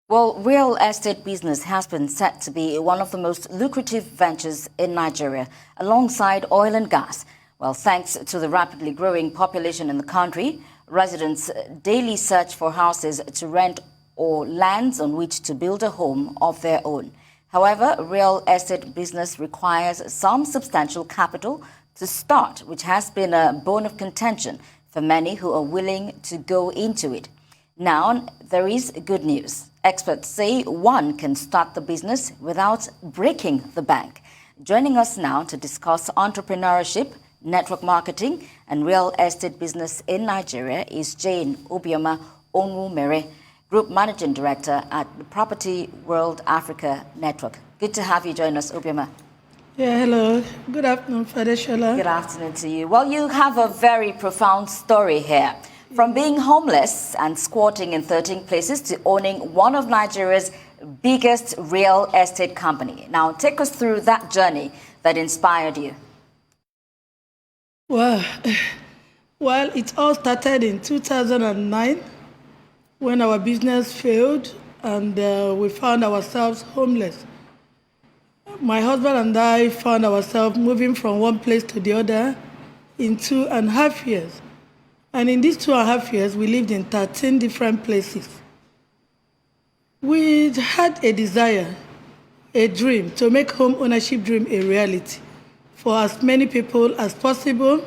Well, real estate business has been said to be one of the most lucrative ventures in Nigeria, alongside oil and gas. Well, thanks to the rapidly growing population in the country, residents daily search for houses to rent or lands on which to build a home of their own. However, real estate business requires some substantial capital to start, which has been a bone of contention for many who are willing to go into it. Now, there is good news. Experts say one can start the business without breaking the bank. Joining us now to discuss entrepreneurship, network marketing, and real estate business in Nigeria is Jane Obioma Onwumere, Group Managing Director at the Property World Africa Network. Good to have you join us, Obioma. Yeah, hello. Good afternoon, Fadeshola. Good afternoon to you. Well, you have a very profound story here. From being homeless and squatting in 13 places to owning one of Nigeria's biggest real estate company. Now, take us through that journey that inspired you. Well, it all started in 2009 when our business failed and we found ourselves homeless. My husband and I found ourselves moving from one place to the other in 2.5 years. And in these 2.5 years, we lived in 13 different places. We had a desire, a dream, to make home ownership dream a reality for as many people as possible,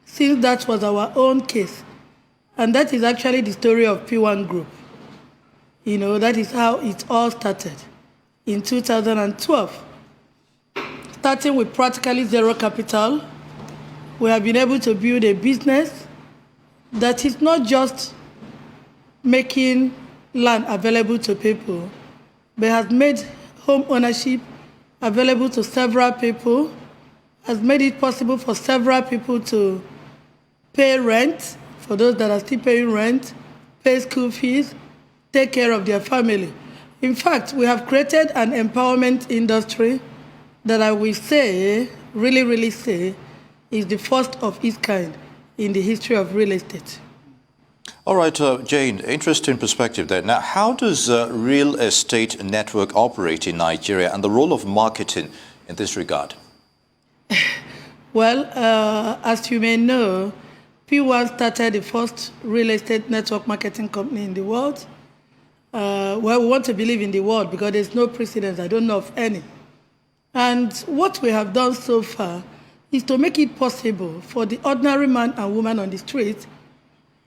since that was our own case. And that is actually the story of P1 Group. You know, that is how it all started in 2012. Starting with practically zero capital, we have been able to build a business that is not just making land available to people, but has made home ownership available to several people, has made it possible for several people to pay rent, for those that are still paying rent, pay school fees, take care of their family. In fact, we have created an empowerment industry that I will say, really say, is the first of its kind in the history of real estate. All right, Jane, interesting perspective there. Now, how does real estate network operate in Nigeria and the role of marketing in this regard? Well, as you may know, P1 started the first real estate network marketing company in the world. Well, we want to believe in the world because there's no precedent. I don't know of any. And what we have done so far is to make it possible for the ordinary man and woman on the street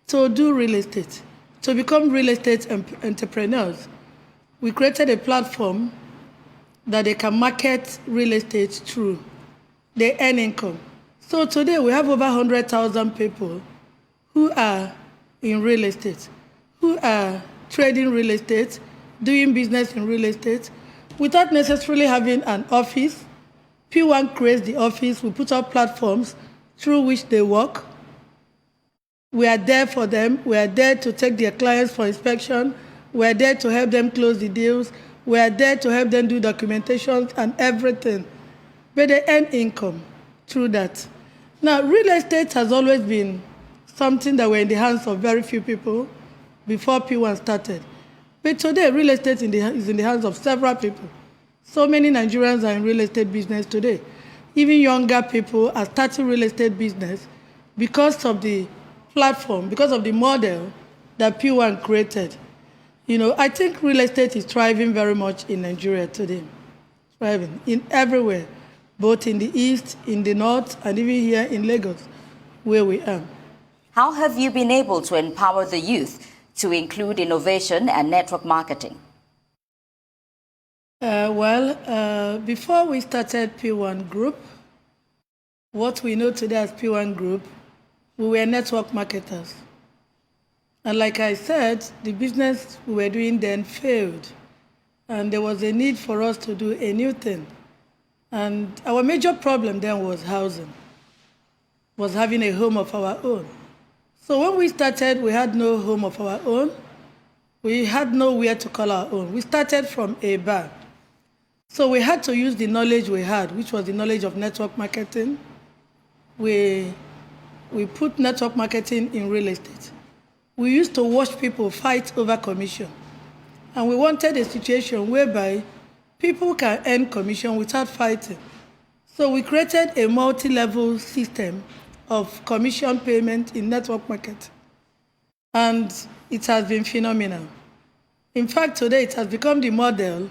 to do real estate, to become real estate entrepreneurs. We created a platform that they can market real estate through. They earn income. So today we have over 100,000 people who are in real estate, who are trading real estate, doing business in real estate, without necessarily having an office. P1 creates the office. We put up platforms through which they work. We are there for them. We are there to take their clients for inspection. We are there to help them close the deals. We are there to help them do documentation and everything. But they earn income through that. Now, real estate has always been something that were in the hands of very few people before P1 started. But today, real estate is in the hands of several people. So many Nigerians are in real estate business today. Even younger people are starting real estate business because of the platform, because of the model that P1 created. You know, I think real estate is thriving very much in Nigeria today. Thriving in everywhere, both in the east, in the north, and even here in Lagos, where we are. How have you been able to empower the youth to include innovation and network marketing? Before we started P1 Group, what we know today as P1 Group, we were network marketers. And like I said, the business we were doing then failed. And there was a need for us to do a new thing. And our major problem then was housing, was having a home of our own. So when we started, we had no home of our own. We had nowhere to call our own. We started from a bar. So we had to use the knowledge we had, which was the knowledge of network marketing. We put network marketing in real estate. We used to watch people fight over commission. And we wanted a situation whereby people can earn commission without fighting. So we created a multi-level system of commission payment in network market. And it has been phenomenal. In fact, today it has become the model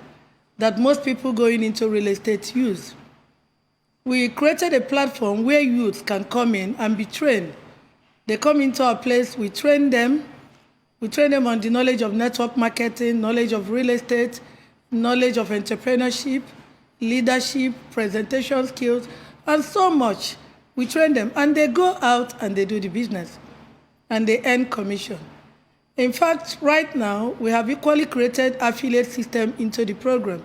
that most people going into real estate use. We created a platform where youths can come in and be trained. They come into our place, we train them. We train them on the knowledge of network marketing, knowledge of real estate, knowledge of entrepreneurship, leadership, presentation skills, and so much. We train them, and they go out and they do the business, and they earn commission. In fact, right now, we have equally created affiliate system into the program,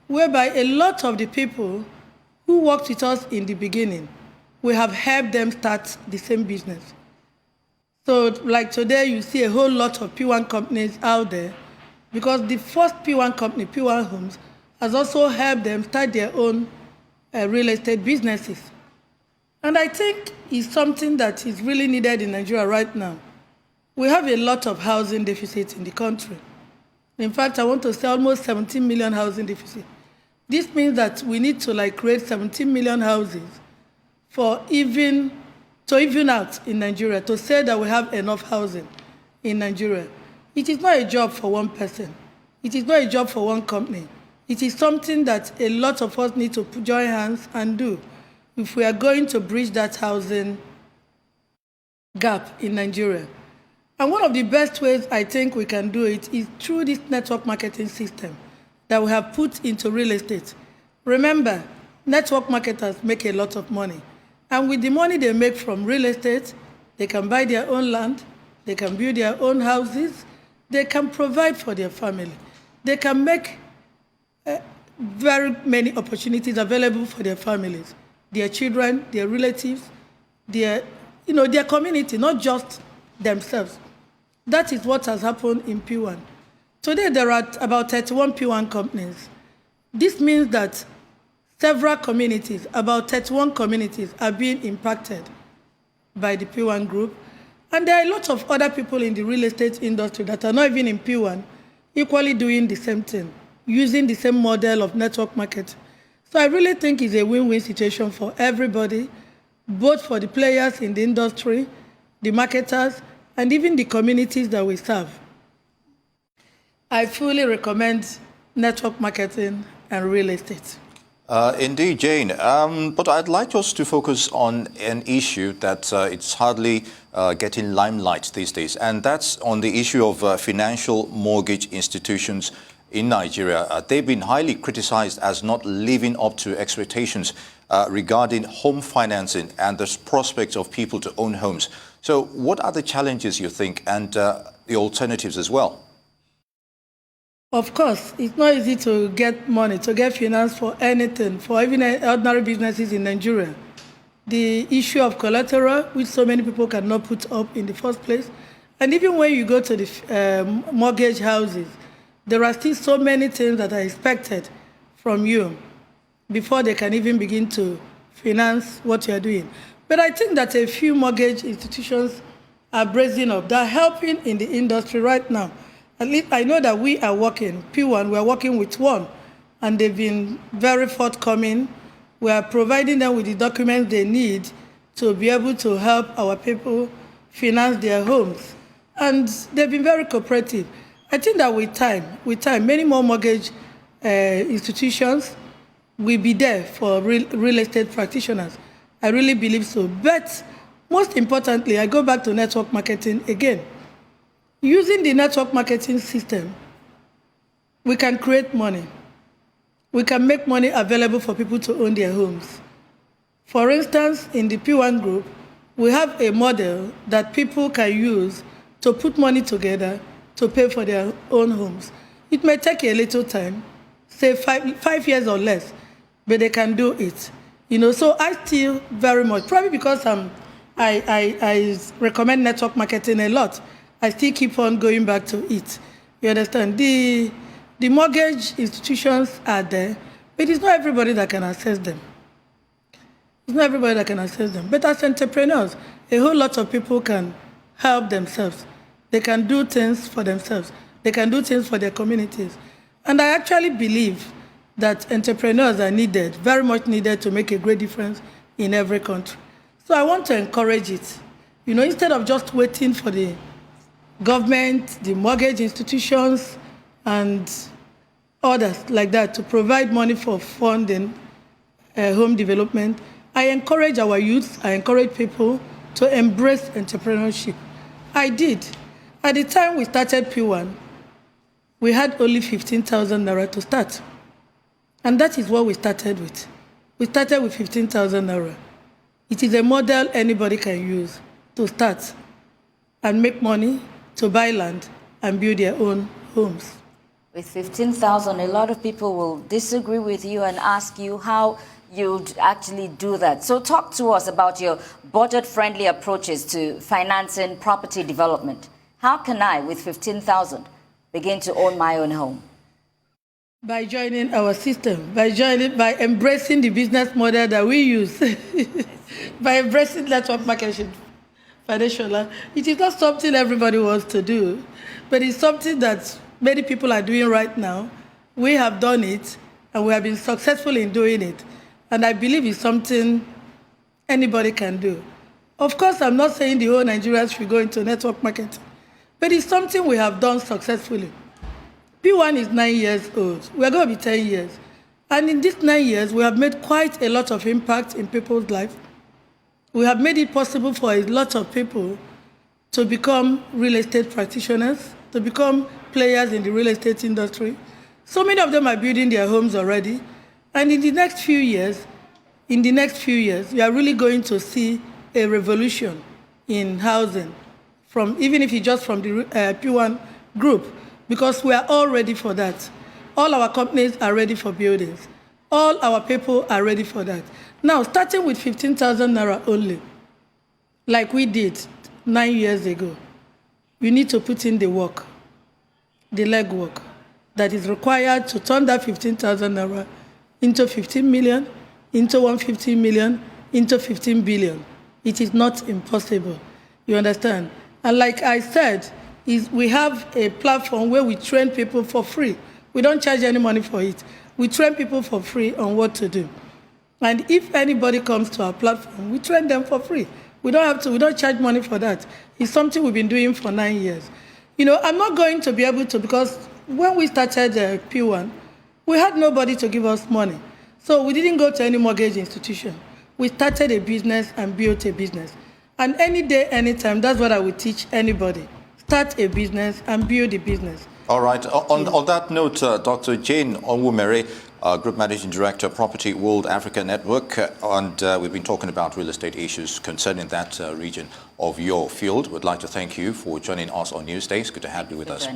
whereby a lot of the people who worked with us in the beginning, we have helped them start the same business. So like today, you see a whole lot of P1 companies out there, because the first P1 company, P1 Homes, has also helped them start their own real estate businesses. And I think it's something that is really needed in Nigeria right now. We have a lot of housing deficit in the country. In fact, I want to say almost 17 million housing deficit. This means that we need to create 17 million houses to even out in Nigeria, to say that we have enough housing in Nigeria. It is not a job for one person. It is not a job for one company. It is something that a lot of us need to join hands and do if we are going to bridge that housing gap in Nigeria. And one of the best ways I think we can do it is through this network marketing system that we have put into real estate. Remember, network marketers make a lot of money. And with the money they make from real estate, they can buy their own land, they can build their own houses, they can provide for their family. They can make very many opportunities available for their families, their children, their relatives, their community, not just themselves. That is what has happened in P1. Today, there are about 31 P1 companies. This means that several communities, about 31 communities, are being impacted by the P1 group. And there are a lot of other people in the real estate industry that are not even in P1, equally doing the same thing, using the same model of network marketing. So I really think it's a win-win situation for everybody, both for the players in the industry, the marketers, and even the communities that we serve. I fully recommend network marketing and real estate. Indeed, Jane. But I'd like us to focus on an issue that it's hardly getting limelight these days, and that's on the issue of financial mortgage institutions in Nigeria. They've been highly criticized as not living up to expectations regarding home financing and the prospects of people to own homes. So what are the challenges, you think, and the alternatives as well? Of course, it's not easy to get money, to get finance for anything, for even ordinary businesses in Nigeria. The issue of collateral, which so many people cannot put up in the first place. And even when you go to the mortgage houses, there are still so many things that are expected from you before they can even begin to finance what you're doing. But I think that a few mortgage institutions are brazen up. They're helping in the industry right now. At least I know that we are working, P1, we're working with one, and they've been very forthcoming. We are providing them with the documents they need to be able to help our people finance their homes. And they've been very cooperative. I think that with time, many more mortgage institutions will be there for real estate practitioners. I really believe so. But most importantly, I go back to network marketing again. Using the network marketing system, we can create money. We can make money available for people to own their homes. For instance, in the P1 group, we have a model that people can use to put money together to pay for their own homes. It may take a little time, say 5 years or less, but they can do it. So I still very much, probably because I recommend network marketing a lot, I still keep on going back to it. You understand? The mortgage institutions are there, but it's not everybody that can access them. It's not everybody that can access them. But as entrepreneurs, a whole lot of people can help themselves. They can do things for themselves. They can do things for their communities. And I actually believe that entrepreneurs are needed, very much needed, to make a great difference in every country. So I want to encourage it. You know, instead of just waiting for the government, the mortgage institutions, and others like that to provide money for funding home development, I encourage our youth, I encourage people to embrace entrepreneurship. I did. At the time we started P1, we had only 15,000 naira to start. And that is what we started with. We started with 15,000 naira. It is a model anybody can use to start and make money, to buy land, and build their own homes. With 15,000, a lot of people will disagree with you and ask you how you'd actually do that. So talk to us about your budget-friendly approaches to financing property development. How can I, with 15,000, begin to own my own home? By joining our system, by embracing the business model that we use, by embracing network marketing financial. It is not something everybody wants to do, but it's something that many people are doing right now. We have done it, and we have been successful in doing it. And I believe it's something anybody can do. Of course, I'm not saying the whole Nigerians should go into network marketing, but it's something we have done successfully. P1 is 9 years old. We're going to be 10 years. And in these 9 years, we have made quite a lot of impact in people's life. We have made it possible for a lot of people to become real estate practitioners, to become players in the real estate industry. So many of them are building their homes already. And in the next few years, we are really going to see a revolution in housing, even if it's just from the P1 group, because we are all ready for that. All our companies are ready for buildings. All our people are ready for that. Now, starting with 15,000 naira only, like we did 9 years ago, we need to put in the work, the legwork that is required to turn that 15,000 naira into 15 million, into 150 million, into 15 billion. It is not impossible. You understand? And like I said, we have a platform where we train people for free. We don't charge any money for it. We train people for free on what to do. And if anybody comes to our platform, we train them for free. We don't charge money for that. It's something we've been doing for 9 years. You know, I'm not going to be able to, because when we started P1, we had nobody to give us money. So we didn't go to any mortgage institution. We started a business and built a business. And any day, anytime, that's what I would teach anybody. Start a business and build a business. All right. On that note, Dr. Jane Onwumere, Group Managing Director, Property World Africa Network, and we've been talking about real estate issues concerning that region of your field. We'd like to thank you for joining us on Newsdays. Good to have you with us.